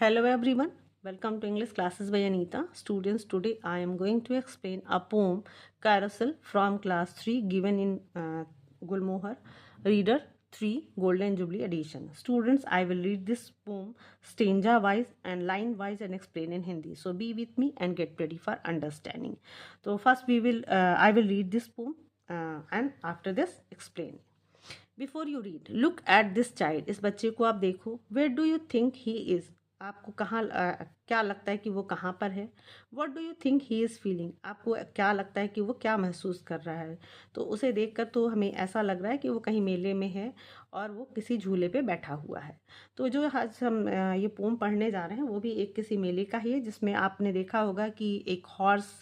Hello everyone, welcome to English classes by Anita. Students, today I am going to explain a poem Carousel from class 3 given in Gulmohar Reader 3 Golden Jubilee edition. Students, I will read this poem stanza wise and line wise and explain in Hindi. So be with me and get ready for understanding. So first I will read this poem and after this explain. Before you read, look at this child. इस बच्चे को आप देखो. Where do you think he is? आपको क्या लगता है कि वो कहाँ पर है? What do you think he is feeling? आपको क्या लगता है कि वो क्या महसूस कर रहा है? तो उसे देखकर तो हमें ऐसा लग रहा है कि वो कहीं मेले में है और वो किसी झूले पे बैठा हुआ है. तो जो आज हम ये पोम पढ़ने जा रहे हैं वो भी एक किसी मेले का ही है, जिसमें आपने देखा होगा कि एक हॉर्स,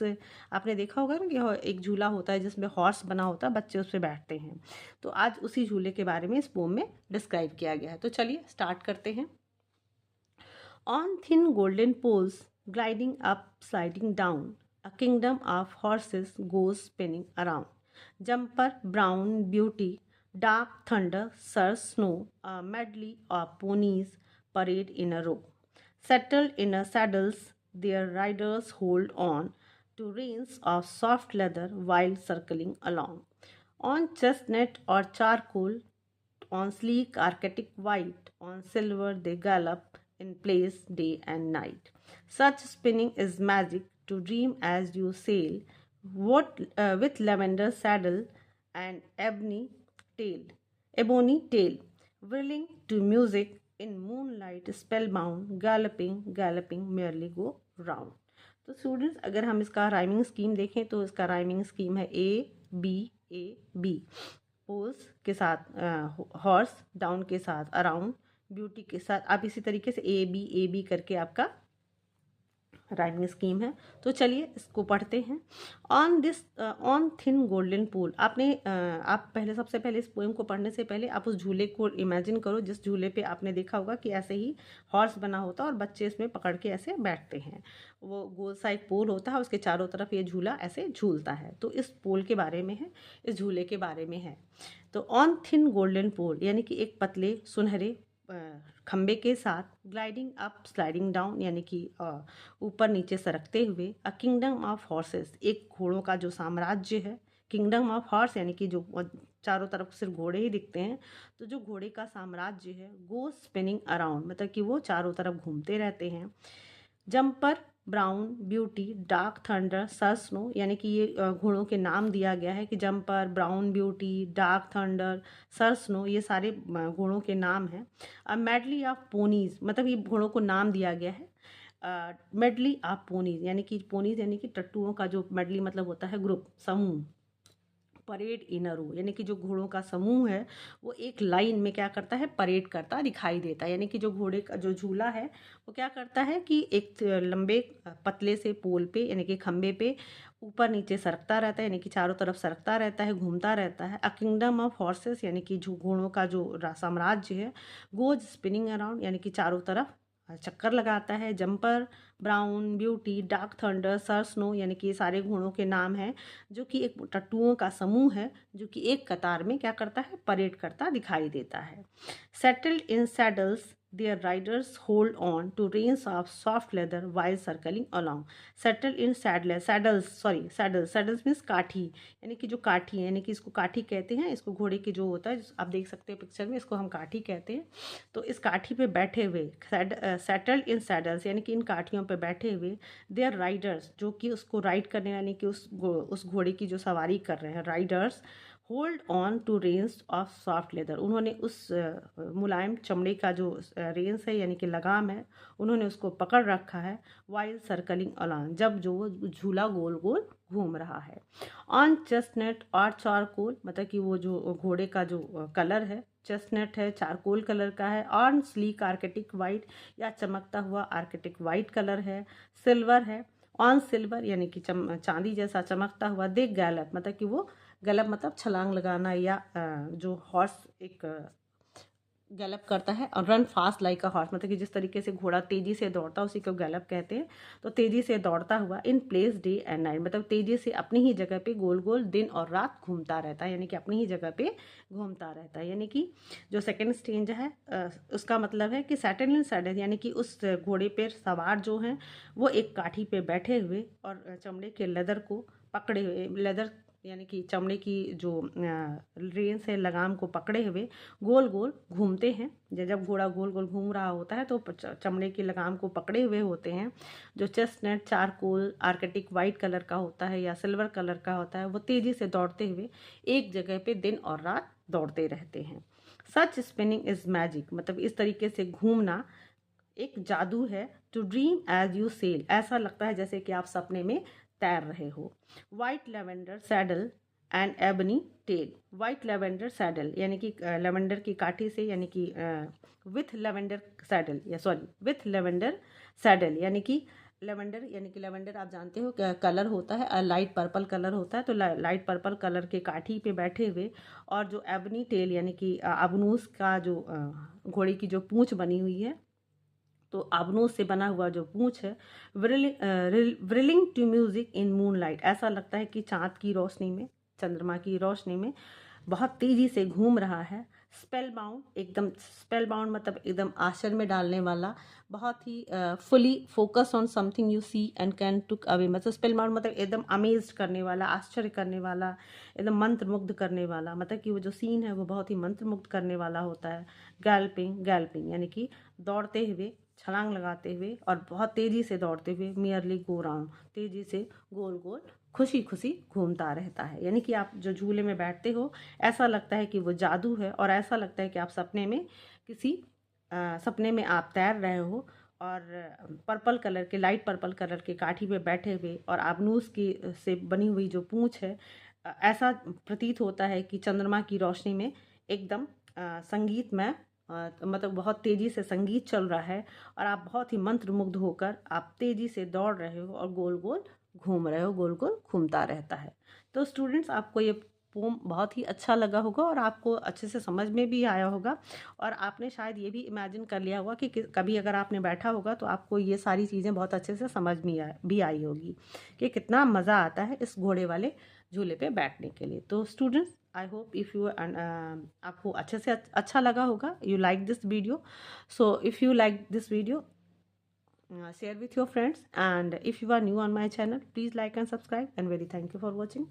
आपने देखा होगा ना कि एक झूला होता है जिसमें हॉर्स बना होता है, बच्चे उस पर बैठते हैं. तो आज उसी झूले के बारे में इस पोम में डिस्क्राइब किया गया है. तो चलिए स्टार्ट करते हैं. On thin golden poles, gliding up, sliding down, a kingdom of horses goes spinning around. Jumper, brown beauty, dark thunder, surge snow, a medley of ponies parade in a row. Settled in a saddles, their riders hold on to reins of soft leather while circling along. On chestnut or charcoal, on sleek archaic white, on silver they gallop in place day and night. Such spinning is magic to dream as you sail, with lavender saddle and ebony tail, whirling to music in moonlight, spellbound, galloping, merrily go round. तो students, अगर हम इसका rhyming scheme देखें तो इसका rhyming scheme है A B poles के साथ हॉर्स, डाउन के साथ अराउंड, ब्यूटी के साथ. आप इसी तरीके से ए बी करके आपका राइमिंग स्कीम है. तो चलिए इसको पढ़ते हैं. ऑन थिन गोल्डन पोल. आप सबसे पहले इस पोएम को पढ़ने से पहले आप उस झूले को इमेजिन करो जिस झूले पे आपने देखा होगा कि ऐसे ही हॉर्स बना होता है और बच्चे इसमें पकड़ के ऐसे बैठते हैं. वो गोल सा एक पोल होता है, उसके चारों तरफ ये झूला ऐसे झूलता है. तो इस पोल के बारे में है, इस झूले के बारे में है. तो ऑन थिन गोल्डन पोल यानी कि एक पतले सुनहरे खम्बे के साथ, ग्लाइडिंग अप स्लाइडिंग डाउन यानी कि ऊपर नीचे सरकते हुए, अ किंगडम ऑफ हॉर्सेस, एक घोड़ों का जो साम्राज्य है. किंगडम ऑफ हॉर्स यानी कि जो चारों तरफ सिर्फ घोड़े ही दिखते हैं, तो जो घोड़े का साम्राज्य है, गो स्पिनिंग अराउंड मतलब कि वो चारों तरफ घूमते रहते हैं. Jumper, brown beauty, dark thunder, surge snow यानी कि ये घोड़ों के नाम दिया गया है कि jumper, brown beauty, dark thunder, surge snow ये सारे घोड़ों के नाम हैं. मेडली ऑफ पोनीज मतलब ये घोड़ों को नाम दिया गया है. मेडली ऑफ पोनीज यानी कि टट्टुओं का जो मेडली मतलब होता है ग्रुप, समूह. परेड इन अ रो यानी कि जो घोड़ों का समूह है वो एक लाइन में क्या करता है, परेड करता दिखाई देता है. यानी कि जो घोड़े का जो झूला है वो क्या करता है कि एक लंबे पतले से पोल पे यानी कि खंबे पे ऊपर नीचे सरकता रहता है, यानी कि चारों तरफ सरकता रहता है, घूमता रहता है. अ किंगडम ऑफ हॉर्सेस यानी कि जो घोड़ों का जो साम्राज्य है, गोज स्पिनिंग अराउंड यानी कि चारों तरफ चक्कर लगाता है. Jumper, brown beauty, dark thunder, sir snow यानी कि ये सारे घोड़ों के नाम हैं जो कि एक टट्टुओं का समूह है जो कि एक कतार में क्या करता है, परेड करता दिखाई देता है. Settled in saddles, their riders hold on to reins of soft leather while circling along. Settled in saddles means काठी, यानी कि जो काठी है, यानी कि इसको काठी कहते हैं. इसको घोड़े की जो होता है, आप देख सकते हैं पिक्चर में, इसको हम काठी कहते हैं. तो इस काठी पे बैठे हुए, सेटल्ड इन सैडल्स यानी कि इन काठियों पे बैठे हुए, देयर राइडर्स जो कि उसको राइड करने यानी कि उस घोड़े की जो सवारी कर रहे हैं, riders hold on to reins of soft leather, उन्होंने उस मुलायम चमड़े का जो रेंस है यानी कि लगाम है, उन्होंने उसको पकड़ रखा है. वाइल सर्कलिंग अलॉन्ग जब जो वो झूला गोल गोल घूम रहा है. ऑन चेस्टनट और चारकोल मतलब कि वो जो घोड़े का जो कलर है, चेस्टनट है, चारकोल कलर का है. ऑन स्लीक आर्किटिक वाइट या चमकता हुआ आर्किटिक वाइट कलर है. सिल्वर है. ऑन सिल्वर यानी कि चांदी जैसा चमकता हुआ. दे गैलप मतलब कि वो गलप मतलब छलांग लगाना, या जो हॉर्स एक गैलप करता है, और run fast like a horse, मतलब कि जिस तरीके से घोड़ा तेजी से दौड़ता है उसी को गैलप कहते हैं। तो तेजी से दौड़ता हुआ in Place de and night, मतलब तेजी से अपनी ही जगह पे गोल गोल दिन और रात घूमता रहता है, यानी कि अपनी ही जगह पे घूमता रहता है। यानी कि जो सेकंड स्टेंज है उसका मतलब है कि सैटल इन सैडल, यानी कि उस घोड़े पर सवार जो हैं वो एक काठी पे बैठे हुए और चमड़े के लेदर को पकड़े हुए, लेदर यानी कि चमड़े की जो रेंस है लगाम को पकड़े हुए गोल गोल घूमते हैं। जब घोड़ा गोल गोल घूम रहा होता है तो चमड़े की लगाम को पकड़े हुए होते हैं। जो chestnut charcoal Arctic white colour का होता है या सिल्वर कलर का होता है, वो तेजी से दौड़ते हुए एक जगह पे दिन और रात दौड़ते रहते हैं। सच स्पिनिंग इज मैजिक, मतलब इस तरीके से घूमना एक जादू है। To dream as you sail, ऐसा लगता है जैसे कि आप सपने में तैर रहे हो। White lavender saddle and ebony tail, white lavender saddle यानी कि लेवेंडर की काठी से, यानी कि विथ लेवेंडर सैडल, या सॉरी विथ लेवेंडर सैडल, यानी कि लेवेंडर, यानी कि लेवेंडर आप जानते हो कलर होता है, लाइट पर्पल कलर होता है, तो लाइट पर्पल कलर के काठी पे बैठे हुए, और जो एबनी टेल यानी कि अबनूस का जो घोड़े की जो पूंछ बनी हुई है, तो आबनूस से बना हुआ जो पूंछ है, whirling to music in moonlight, ऐसा लगता है कि चाँद की रोशनी में, चंद्रमा की रोशनी में बहुत तेजी से घूम रहा है। स्पेल बाउंड, एकदम स्पेल बाउंड मतलब एकदम आश्चर्य में डालने वाला, बहुत ही fully focus on something you see and can took away, मतलब स्पेल बाउंड मतलब एकदम अमेज्ड करने वाला, आश्चर्य करने वाला, एकदम मंत्रमुग्ध करने वाला, मतलब कि वो जो सीन है वो बहुत ही मंत्रमुग्ध करने वाला होता है। गैल्पिंग, गैल्पिंग यानी कि दौड़ते हुए, छलांग लगाते हुए और बहुत तेज़ी से दौड़ते हुए, मियरली गो राउंड, तेज़ी से गोल गोल खुशी खुशी घूमता रहता है। यानी कि आप जो झूले में बैठते हो ऐसा लगता है कि वो जादू है, और ऐसा लगता है कि आप सपने में किसी सपने में आप तैर रहे हो, और पर्पल कलर के, लाइट पर्पल कलर के काठी पे बैठे हुए, और आबनूस की से बनी हुई जो पूंछ है, ऐसा प्रतीत होता है कि चंद्रमा की रोशनी में एकदम संगीत में मतलब बहुत तेज़ी से संगीत चल रहा है, और आप बहुत ही मंत्रमुग्ध होकर आप तेज़ी से दौड़ रहे हो और गोल गोल घूम रहे हो, गोल गोल घूमता रहता है। तो स्टूडेंट्स, आपको ये पोम बहुत ही अच्छा लगा होगा और आपको अच्छे से समझ में भी आया होगा, और आपने शायद ये भी इमेजिन कर लिया होगा कि कभी अगर आपने बैठा होगा तो आपको ये सारी चीज़ें बहुत अच्छे से समझ में भी आई होगी कि कितना मज़ा आता है इस घोड़े वाले झूले पे बैठने के लिए। तो students, I hope if you आपको अच्छे से अच्छा लगा होगा, you like this video. So if you like this video, share with your friends, and if you are new on my channel, please like and subscribe, and very thank you for watching.